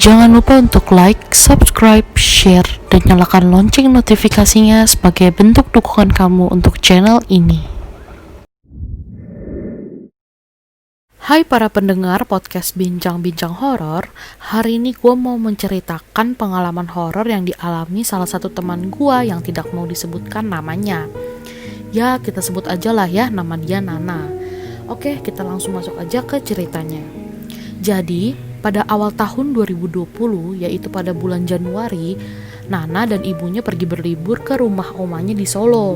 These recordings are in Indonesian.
Jangan lupa untuk like, subscribe, share, dan nyalakan lonceng notifikasinya sebagai bentuk dukungan kamu untuk channel ini. Hai para pendengar podcast Bincang-Bincang Horor. Hari ini gue mau menceritakan pengalaman horor yang dialami salah satu teman gue yang tidak mau disebutkan namanya. Ya, kita sebut aja lah ya, nama dia Nana. Oke, kita langsung masuk aja ke ceritanya. Jadi, pada awal tahun 2020, yaitu pada bulan Januari, Nana dan ibunya pergi berlibur ke rumah omanya di Solo.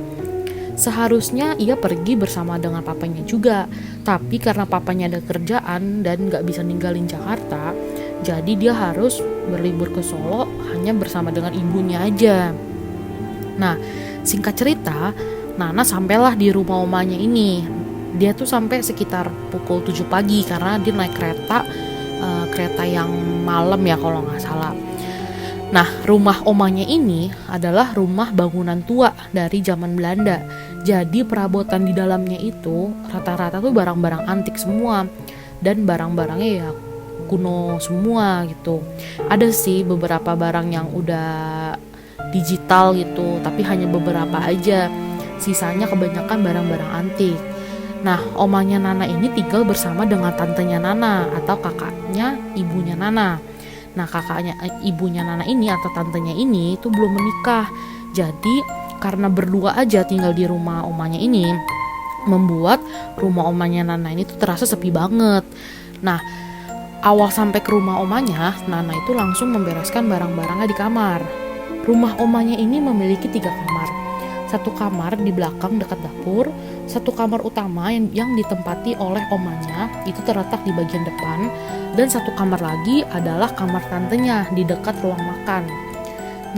Seharusnya ia pergi bersama dengan papanya juga, tapi karena papanya ada kerjaan dan gak bisa ninggalin Jakarta, jadi dia harus berlibur ke Solo hanya bersama dengan ibunya aja. Nah, singkat cerita, Nana sampailah di rumah omanya ini. Dia tuh sampai sekitar pukul 7 pagi karena dia naik kereta yang malam ya kalau nggak salah. Nah, rumah omanya ini adalah rumah bangunan tua dari zaman Belanda. Jadi perabotan di dalamnya itu rata-rata tuh barang-barang antik semua dan barang-barangnya ya kuno semua gitu. Ada sih beberapa barang yang udah digital gitu, tapi hanya beberapa aja. Sisanya kebanyakan barang-barang antik. Nah, omanya Nana ini tinggal bersama dengan tantenya Nana atau kakaknya ibunya Nana. Nah, kakaknya ibunya Nana ini atau tantenya ini itu belum menikah. Jadi, karena berdua aja tinggal di rumah omanya ini, membuat rumah omanya Nana ini tuh terasa sepi banget. Nah, awal sampai ke rumah omanya, Nana itu langsung membereskan barang-barangnya di kamar. Rumah omanya ini memiliki 3 kamar. Satu kamar di belakang dekat dapur, satu kamar utama yang ditempati oleh omanya, itu terletak di bagian depan, dan satu kamar lagi adalah kamar tantenya di dekat ruang makan.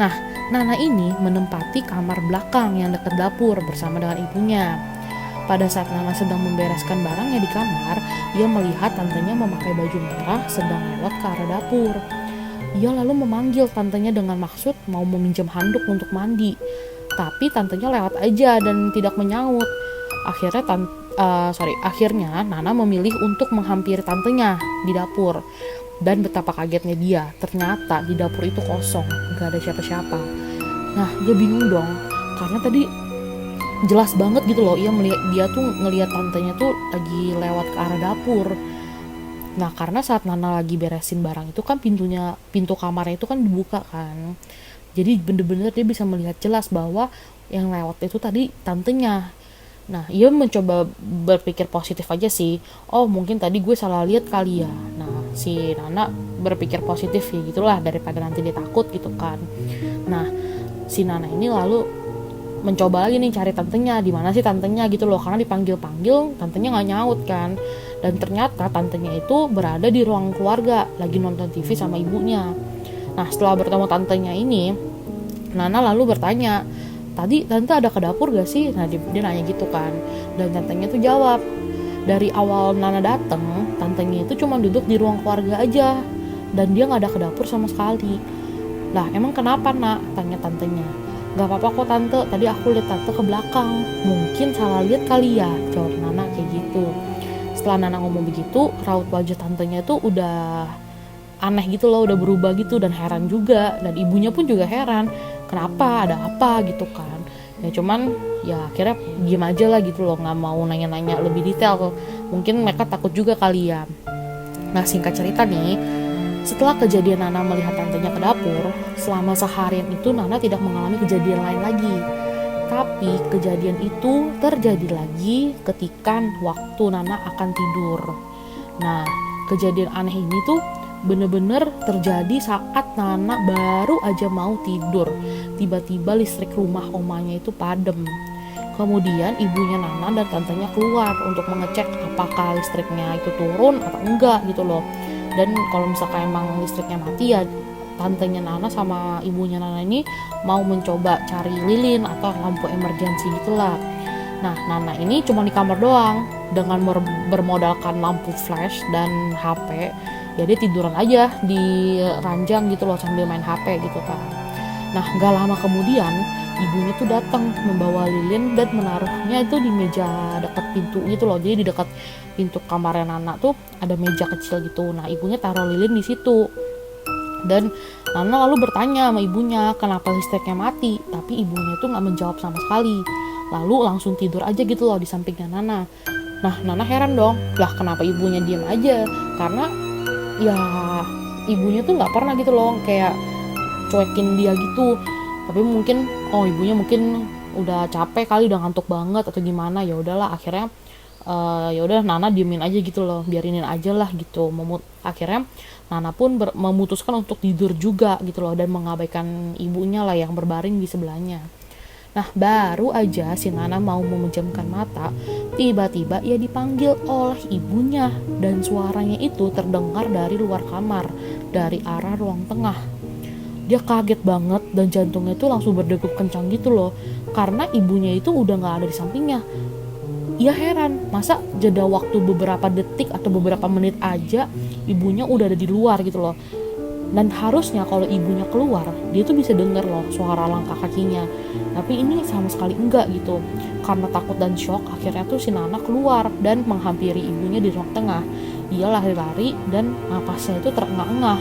Nah, Nana ini menempati kamar belakang yang dekat dapur bersama dengan ibunya. Pada saat Nana sedang membereskan barangnya di kamar, ia melihat tantenya memakai baju merah sedang lewat ke arah dapur. Ia lalu memanggil tantenya dengan maksud mau meminjam handuk untuk mandi. Tapi tantenya lewat aja dan tidak menyaut. Akhirnya Nana memilih untuk menghampiri tantenya di dapur. Dan betapa kagetnya dia, ternyata di dapur itu kosong, gak ada siapa-siapa. Nah, dia bingung dong, karena tadi jelas banget gitu loh, dia tuh ngelihat tantenya tuh lagi lewat ke arah dapur. Nah, karena saat Nana lagi beresin barang itu kan pintu kamarnya itu kan dibuka kan. Jadi bener-bener dia bisa melihat jelas bahwa yang lewat itu tadi tantenya. Nah, ia mencoba berpikir positif aja sih. Oh, mungkin tadi gue salah lihat kali ya. Nah, si Nana berpikir positif ya gitulah, daripada nanti dia takut gitu kan. Nah, si Nana ini lalu mencoba lagi nih cari tantenya. Di mana sih tantenya gitu loh, karena dipanggil-panggil tantenya nggak nyaut kan. Dan ternyata tantenya itu berada di ruang keluarga, lagi nonton TV sama ibunya. Nah, setelah bertemu tantenya ini, Nana lalu bertanya, tadi tante ada ke dapur gak sih? Nah, dia nanya gitu kan. Dan tantenya tuh jawab, dari awal Nana dateng, tantenya itu cuma duduk di ruang keluarga aja. Dan dia gak ada ke dapur sama sekali. Lah, emang kenapa nak? Tanya tantenya. Gak apa-apa kok tante, tadi aku lihat tante ke belakang. Mungkin salah lihat kali ya, jawab Nana kayak gitu. Setelah Nana ngomong begitu, raut wajah tantenya tuh udah aneh gitu loh, udah berubah gitu dan heran juga. Dan ibunya pun juga heran, kenapa, ada apa gitu kan. Ya cuman ya akhirnya diem aja lah gitu loh, gak mau nanya-nanya lebih detail. Mungkin mereka takut juga kali ya. Nah, singkat cerita nih, setelah kejadian Nana melihat tantenya ke dapur, selama seharian itu Nana tidak mengalami kejadian lain lagi. Tapi kejadian itu terjadi lagi ketika waktu Nana akan tidur. Nah, kejadian aneh ini tuh bener-bener terjadi saat Nana baru aja mau tidur. Tiba-tiba listrik rumah omanya itu padam. Kemudian ibunya Nana dan tantenya keluar untuk mengecek apakah listriknya itu turun atau enggak gitu loh. Dan kalau misalkan emang listriknya mati ya tantenya Nana sama ibunya Nana ini mau mencoba cari lilin atau lampu emergensi gitulah. Nah, Nana ini cuma di kamar doang dengan bermodalkan lampu flash dan HP. Ya dia tiduran aja di ranjang gitu loh sambil main HP gitu kan. Nah, gak lama kemudian ibunya tuh datang membawa lilin dan menaruhnya itu di meja dekat pintu gitu loh. Jadi di dekat pintu kamarnya Nana tuh ada meja kecil gitu. Nah, ibunya taruh lilin di situ. Dan Nana lalu bertanya sama ibunya kenapa listriknya mati, tapi ibunya tuh nggak menjawab sama sekali. Lalu langsung tidur aja gitu loh di sampingnya Nana. Nah, Nana heran dong, lah kenapa ibunya diam aja? Karena ya ibunya tuh nggak pernah gitu loh kayak cuekin dia gitu. Tapi mungkin ibunya mungkin udah capek kali, udah ngantuk banget atau gimana. Ya udahlah, akhirnya ya udah Nana diemin aja gitu loh, biarinin aja lah gitu. Akhirnya Nana pun memutuskan untuk tidur juga gitu loh, dan mengabaikan ibunya lah yang berbaring di sebelahnya. Nah, baru aja si Nana mau memejamkan mata, tiba-tiba ia dipanggil oleh ibunya, dan suaranya itu terdengar dari luar kamar, dari arah ruang tengah. Dia kaget banget dan jantungnya itu langsung berdegup kencang gitu loh, karena ibunya itu udah gak ada di sampingnya. Ia heran, masa jeda waktu beberapa detik atau beberapa menit aja ibunya udah ada di luar gitu loh. Dan harusnya kalau ibunya keluar, dia tuh bisa denger loh suara langkah kakinya. Tapi ini sama sekali enggak gitu. Karena takut dan shock, akhirnya tuh si Nana keluar dan menghampiri ibunya di ruang tengah. Ia lari-lari dan napasnya itu terengah-engah.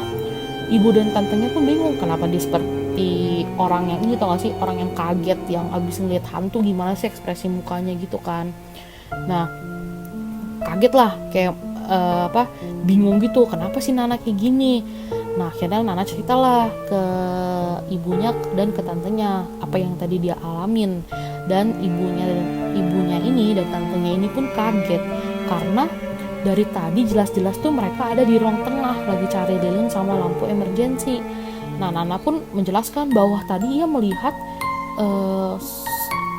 Ibu dan tantenya pun bingung kenapa dia seperti orang yang ini, tau gak sih, orang yang kaget, yang abis ngeliat hantu, gimana sih ekspresi mukanya gitu kan. Nah, kaget lah, kayak bingung gitu, kenapa sih Nana kayak gini. Nah, akhirnya Nana ceritalah ke ibunya dan ke tantenya apa yang tadi dia alamin. Dan ibunya ini dan tantenya ini pun kaget karena dari tadi jelas-jelas tuh mereka ada di ruang tengah lagi cari lilin sama lampu emergensi. Nah, Nana pun menjelaskan bahwa tadi ia melihat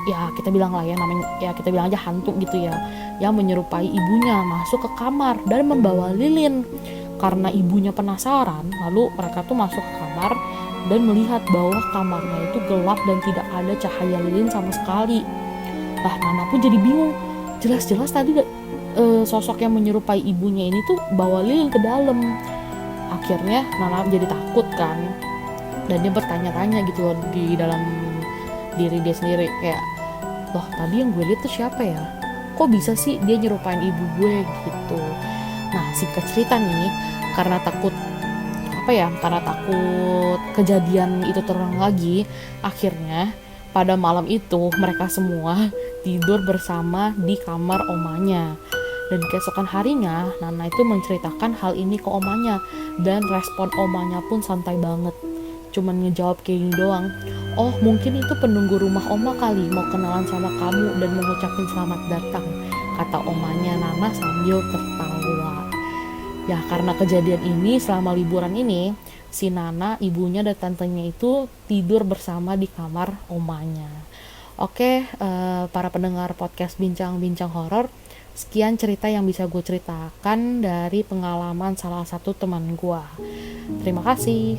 ya kita bilang lah ya, namanya ya kita bilang aja hantu gitu ya, yang menyerupai ibunya masuk ke kamar dan membawa lilin. Karena ibunya penasaran, lalu mereka tuh masuk ke kamar dan melihat bahwa kamarnya itu gelap dan tidak ada cahaya lilin sama sekali. Nah, Nana pun jadi bingung, jelas-jelas tadi sosok yang menyerupai ibunya ini tuh bawa lilin ke dalam. Akhirnya Nana jadi takut kan, dan dia bertanya-tanya gitu loh di dalam diri dia sendiri, kayak loh tadi yang gue lihat tuh siapa ya, kok bisa sih dia nyerupain ibu gue gitu. Nah, singkat cerita nih, karena takut kejadian itu terulang lagi, akhirnya pada malam itu mereka semua tidur bersama di kamar omanya. Dan keesokan harinya Nana itu menceritakan hal ini ke omanya, dan respon omanya pun santai banget, cuman ngejawab kayak gini doang, oh mungkin itu penunggu rumah oma kali, mau kenalan sama kamu dan mengucapin selamat datang, kata omanya Nana sambil tertawa. Ya, karena kejadian ini selama liburan ini, si Nana, ibunya dan tantenya itu tidur bersama di kamar omanya. Oke, para pendengar podcast Bincang-Bincang Horor, sekian cerita yang bisa gue ceritakan dari pengalaman salah satu teman gue. Terima kasih.